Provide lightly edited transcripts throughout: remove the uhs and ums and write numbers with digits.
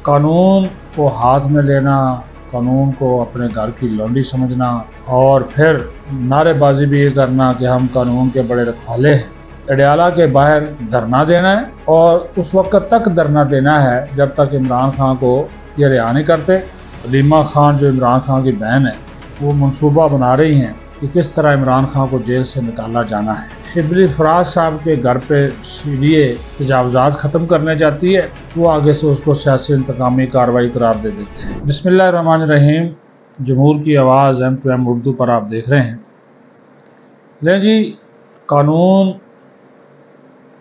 कानून को हाथ में लेना, कानून को अपने घर की लौंडी समझना और फिर नारेबाजी भी ये करना कि हम कानून के बड़े रखवाले हैं। अडयाला के बाहर धरना देना है और उस वक्त तक धरना देना है जब तक इमरान खान को ये रिहा नहीं करते। अलीमा खान जो इमरान खान की बहन है वो मंसूबा बना रही हैं कि किस तरह इमरान खान को जेल से निकाला जाना है। शिबली फराज साहब के घर पे सीरिये तजावुज़ात ख़त्म करने जाती है, वो आगे से उसको सियासी इंतकामी कार्रवाई करार दे देते हैं। बिस्मिल्लाहिर्रहमानिर्रहीम। जमहूर की आवाज़ M2M उर्दू पर आप देख रहे हैं। लें जी, कानून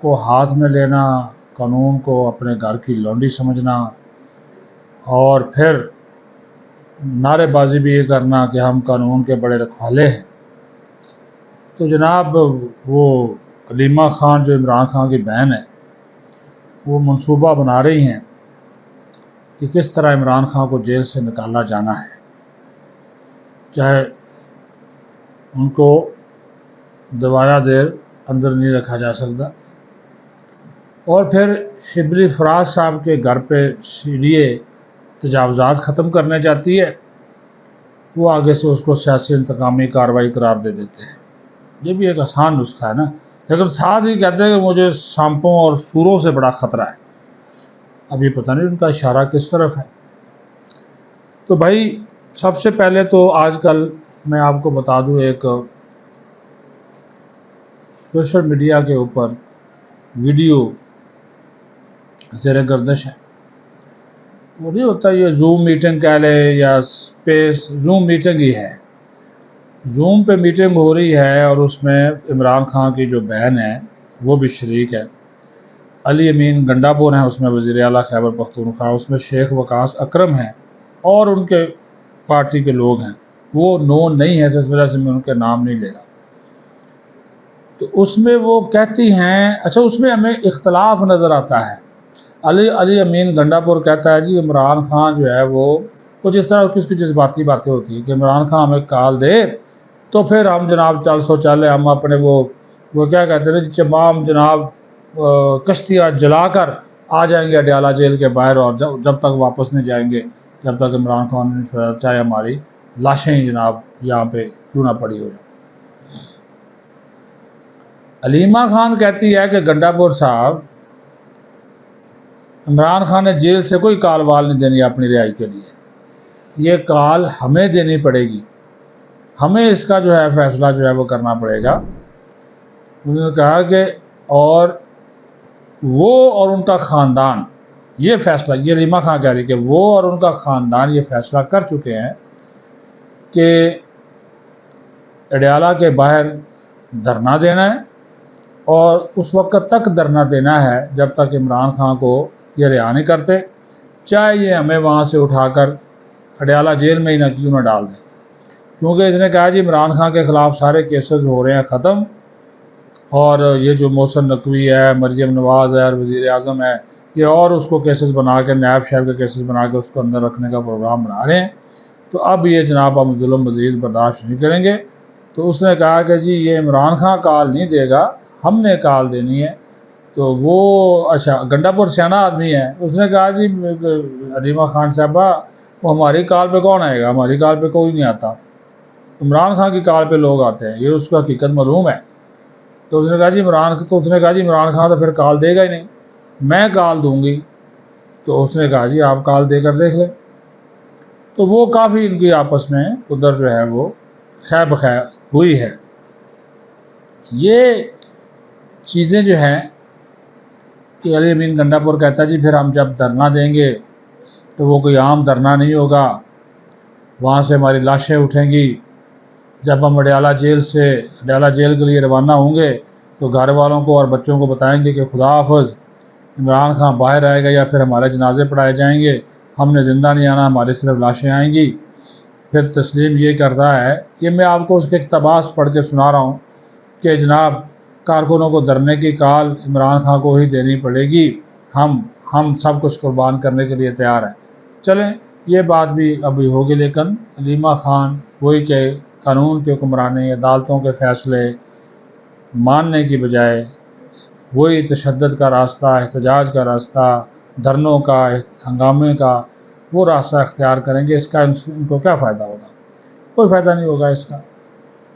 को हाथ में लेना, कानून को अपने घर की लौंडी समझना और फिर नारेबाजी भी ये करना कि हम कानून के बड़े रखवाले हैं। तो जनाब वो अलीमा खान जो इमरान खान की बहन है वो मंसूबा बना रही हैं कि किस तरह इमरान खान को जेल से निकाला जाना है, चाहे उनको दोबारा देर अंदर नहीं रखा जा सकता। और फिर शिबली फराज साहब के घर पे सीरिये तजावुज़ात ख़त्म करने जाती है, वो आगे से उसको सियासी इंतकामी कार्रवाई करार दे देते हैं। ये भी एक आसान नुस्खा है ना, लेकिन साथ ही कहते हैं कि मुझे सांपों और सूरों से बड़ा ख़तरा है। अब ये पता नहीं उनका इशारा किस तरफ है। तो भाई सबसे पहले तो आजकल मैं आपको बता दूं, एक सोशल मीडिया के ऊपर वीडियो ज़ेर गर्दिश है। वो नहीं होता, ये जूम मीटिंग कह ले या स्पेस, जूम मीटिंग ही है। जूम पे मीटिंग हो रही है और उसमें इमरान खान की जो बहन है वो भी शरीक है। अली अमीन गंडापुर हैं उसमें वज़ीर आला खैबर पख्तूनख्वा, उसमें शेख वकास अकरम हैं और उनके पार्टी के लोग हैं। वो नोन नहीं है तो इस वजह से मैं उनके नाम नहीं ले रहा। तो उसमें वो कहती हैं, अच्छा उसमें हमें इख्तलाफ नज़र आता है। अली अमीन गंडापुर कहता है जी इमरान खान जो है वो जिस तरह उसकी जज्बाती बातें होती हैं कि इमरान खान हमें कॉल दे तो फिर हम जनाब चल सो चले, हम अपने वो क्या कहते हैं तमाम जनाब कश्तियाँ जलाकर आ जाएंगे अडयाला जेल के बाहर, और जब तक वापस नहीं जाएंगे जब तक इमरान खान नहीं छोड़ा, चाहे हमारी लाशें ही जनाब यहाँ पे क्यों ना पड़ी हो जाए। अलीमा खान कहती है कि गंडापुर साहब, इमरान खान ने जेल से कोई कॉल वाल नहीं देनी अपनी रिहाई के लिए, ये कॉल हमें देनी पड़ेगी, हमें इसका जो है फैसला जो है वो करना पड़ेगा। उन्होंने कहा कि और वो और उनका ख़ानदान ये फ़ैसला, ये अलीमा खान कह रही कि वो और उनका ख़ानदान ये फ़ैसला कर चुके हैं कि अडयाला के बाहर धरना देना है और उस वक्त तक धरना देना है जब तक इमरान खान को ये रिहा नहीं करते, चाहे ये हमें वहाँ से उठाकर अडयाला जेल में ही ना क्यों ना डाल दें। क्योंकि इसने कहा जी इमरान खान के ख़िलाफ़ सारे केसेस हो रहे हैं ख़त्म, और ये जो मोहसिन नकवी है, मरियम नवाज़ है और वज़ीर आज़म है, ये और उसको केसेस बना के, नायब साहब के केसेस बना के उसको अंदर रखने का प्रोग्राम बना रहे हैं। तो अब ये जनाब हम जुल्म मज़ीद बर्दाश्त नहीं करेंगे। तो उसने कहा कि जी ये इमरान खान कॉल नहीं देगा, हमने कॉल देनी है। तो वो अच्छा गंडापुर सियाना आदमी है, उसने कहा जी अलीमा खान साहबा वो हमारी कॉल पे कौन आएगा, हमारी कॉल पे कोई नहीं आता, इमरान खान की कॉल पे लोग आते हैं, ये उसका हकीकत मालूम है। तो उसने कहा जी इमरान खान तो फिर कॉल देगा ही नहीं, मैं कॉल दूंगी। तो उसने कहा जी आप कॉल देकर देख लें। तो वो काफ़ी इनकी आपस में उधर जो है वो खैर बखैर हुई है। ये चीज़ें जो हैं कि अली अमीन गंडापुर कहता है जी फिर हम जब धरना देंगे तो वो कोई आम धरना नहीं होगा, वहाँ से हमारी लाशें उठेंगी। जब हम अडयाला जेल के लिए रवाना होंगे तो घर वालों को और बच्चों को बताएंगे कि खुदा हाफ़िज़, इमरान खान बाहर आएगा या फिर हमारे जनाजे पढ़ाए जाएंगे, हमने ज़िंदा नहीं आना, हमारी सिर्फ लाशें आएंगी। फिर तस्लीम ये करता है, ये मैं आपको उसके इक़्तिबास पढ़ के सुना रहा हूँ कि जनाब कारकुनों को धरने की कॉल इमरान खान को ही देनी पड़ेगी, हम सब कुछ कुर्बान करने के लिए तैयार हैं। चलें ये बात भी अभी होगी, लेकिन अलीमा खान वही के कानून के हुक्मरानी, अदालतों के फ़ैसले मानने की बजाय वही तशद्दुद का रास्ता, एहतजाज का रास्ता, دھرنوں کا، ہنگامے کا وہ راستہ اختیار کریں گے، اس کا ان کو کیا فائدہ ہوگا؟ کوئی فائدہ نہیں ہوگا اس کا۔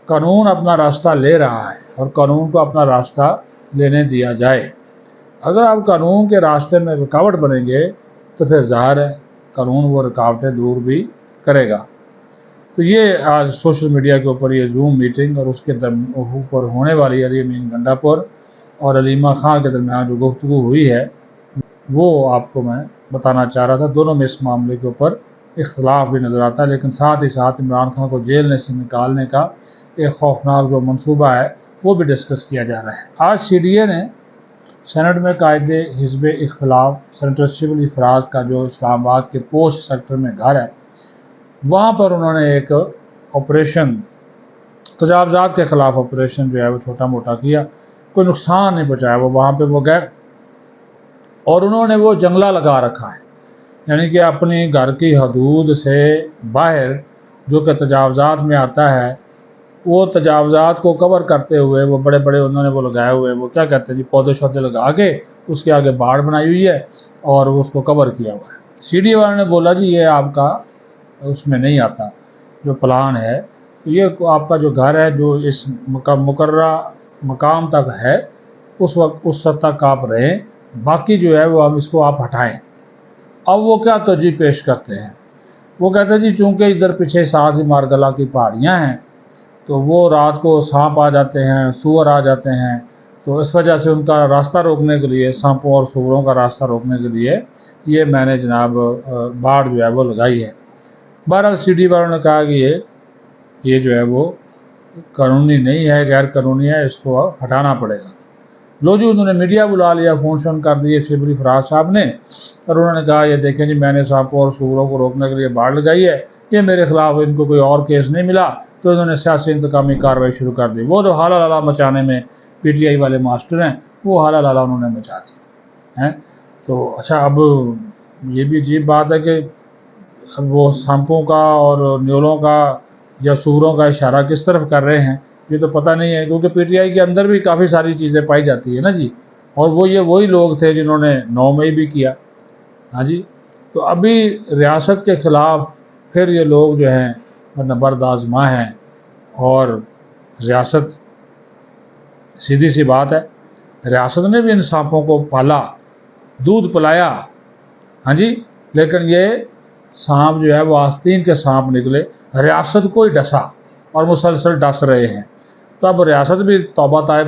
قانون اپنا راستہ لے رہا ہے اور قانون کو اپنا راستہ لینے دیا جائے۔ اگر آپ قانون کے راستے میں رکاوٹ بنیں گے تو پھر ظاہر ہے قانون وہ رکاوٹیں دور بھی کرے گا۔ تو یہ آج سوشل میڈیا کے اوپر یہ زوم میٹنگ اور اس کے اوپر ہونے والی علی امین گنڈاپور اور علیمہ خان کے درمیان جو گفتگو ہوئی ہے وہ آپ کو میں بتانا چاہ رہا تھا۔ دونوں میں اس معاملے کے اوپر اختلاف بھی نظر آتا ہے، لیکن ساتھ ہی ساتھ عمران خان کو جیل سے نکالنے کا ایک خوفناک جو منصوبہ ہے وہ بھی ڈسکس کیا جا رہا ہے۔ آج سی ڈی اے نے سینٹ میں قائد حزب اختلاف سینیٹر شبلی فراز کا جو اسلام آباد کے پوسٹ سیکٹر میں گھر ہے وہاں پر انہوں نے ایک آپریشن تجاوزات کے خلاف آپریشن جو ہے وہ چھوٹا موٹا کیا، کوئی نقصان نہیں پہنچایا۔ وہاں پہ وہ گئے اور انہوں نے وہ جنگلہ لگا رکھا ہے، یعنی کہ اپنی گھر کی حدود سے باہر جو کہ تجاوزات میں آتا ہے وہ تجاوزات کو کور کرتے ہوئے وہ بڑے بڑے انہوں نے وہ لگائے ہوئے وہ کیا کہتے ہیں جی پودے شودے لگا کے اس کے آگے باڑ بنائی ہوئی ہے اور اس کو کور کیا ہوا ہے۔ سی ڈی والوں نے بولا جی یہ آپ کا اس میں نہیں آتا جو پلان ہے، یہ آپ کا جو گھر ہے جو اس مقررہ مقام تک ہے اس وقت اس حد تک آپ رہیں، باقی جو ہے وہ اب اس کو آپ ہٹائیں۔ اب وہ کیا ترجیح پیش کرتے ہیں؟ وہ کہتے ہیں جی چونکہ ادھر پیچھے ساتھ ہی مارگلا کی پہاڑیاں ہیں تو وہ رات کو سانپ آ جاتے ہیں، سور آ جاتے ہیں، تو اس وجہ سے ان کا راستہ روکنے کے لیے، سانپوں اور سوروں کا راستہ روکنے کے لیے یہ میں نے جناب باڑ جو ہے وہ لگائی ہے۔ بہرحال سی ڈی والوں نے کہا کہ یہ جو ہے وہ قانونی نہیں ہے، غیر قانونی ہے، اس کو ہٹانا پڑے گا۔ لو جی انہوں نے میڈیا بلا لیا، فون شون کر دیے شبلی فراز صاحب نے اور انہوں نے کہا یہ دیکھیں جی میں نے سانپوں اور سوروں کو روکنے کے لیے باڑ لگائی ہے، یہ میرے خلاف ان کو کوئی اور کیس نہیں ملا، تو انہوں نے سیاسی انتقامی کارروائی شروع کر دی۔ وہ جو حالہ لالا مچانے میں پی ٹی آئی والے ماسٹر ہیں وہ حالہ لالا انہوں نے مچا دی ہیں۔ تو اچھا اب یہ بھی عجیب بات ہے کہ وہ سانپوں کا اور نیولوں کا یا سوروں کا اشارہ کس طرف کر رہے ہیں یہ تو پتہ نہیں ہے، کیونکہ پی ٹی آئی کے اندر بھی کافی ساری چیزیں پائی جاتی ہے نا جی، اور وہ یہ وہی لوگ تھے جنہوں نے 9 مئی بھی کیا۔ ہاں جی، تو ابھی ریاست کے خلاف پھر یہ لوگ جو ہیں نبرد آزما ہیں، اور ریاست سیدھی سی بات ہے ریاست نے بھی ان سانپوں کو پالا، دودھ پلایا، ہاں جی، لیکن یہ سانپ جو ہے وہ آستین کے سانپ نکلے، ریاست کو ہی ڈسا اور مسلسل ڈس رہے ہیں۔ تو اب ریاست بھی توبہ طائب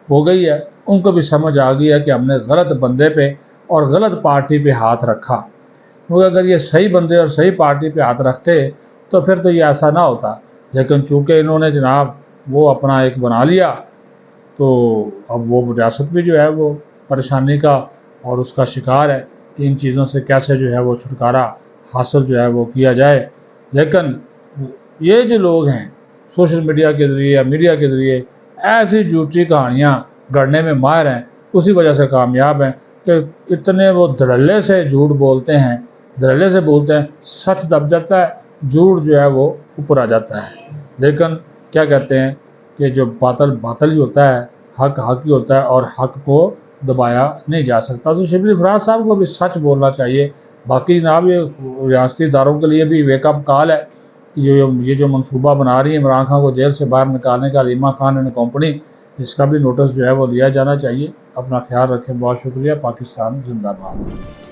ہو گئی ہے، ان کو بھی سمجھ آ گئی ہے کہ ہم نے غلط بندے پہ اور غلط پارٹی پہ ہاتھ رکھا، کیونکہ اگر یہ صحیح بندے اور صحیح پارٹی پہ ہاتھ رکھتے تو پھر تو یہ ایسا نہ ہوتا، لیکن چونکہ انہوں نے جناب وہ اپنا ایک بنا لیا تو اب وہ ریاست بھی جو ہے وہ پریشانی کا اور اس کا شکار ہے کہ ان چیزوں سے کیسے جو ہے وہ چھٹکارا حاصل جو ہے وہ کیا جائے۔ لیکن یہ جو لوگ ہیں سوشل میڈیا کے ذریعے یا میڈیا کے ذریعے ایسی جھوٹی کہانیاں گڑھنے میں ماہر ہیں، اسی وجہ سے کامیاب ہیں کہ اتنے وہ دھڑلے سے جھوٹ بولتے ہیں، دھڑلے سے بولتے ہیں، سچ دب جاتا ہے، جھوٹ جو ہے وہ اوپر آ جاتا ہے۔ لیکن کیا کہتے ہیں کہ جو باطل باطل ہی ہوتا ہے، حق حق ہی ہوتا ہے، اور حق کو دبایا نہیں جا سکتا۔ تو شبلی فراز صاحب کو بھی سچ بولنا چاہیے۔ باقی جناب یہ ریاستی اداروں کے لیے بھی ویک اپ کال ہے کہ یہ جو منصوبہ بنا رہی ہے عمران خان کو جیل سے باہر نکالنے کا علیمہ خان اینڈ کمپنی، اس کا بھی نوٹس جو ہے وہ لیا جانا چاہیے۔ اپنا خیال رکھیں، بہت شکریہ۔ پاکستان زندہ باد۔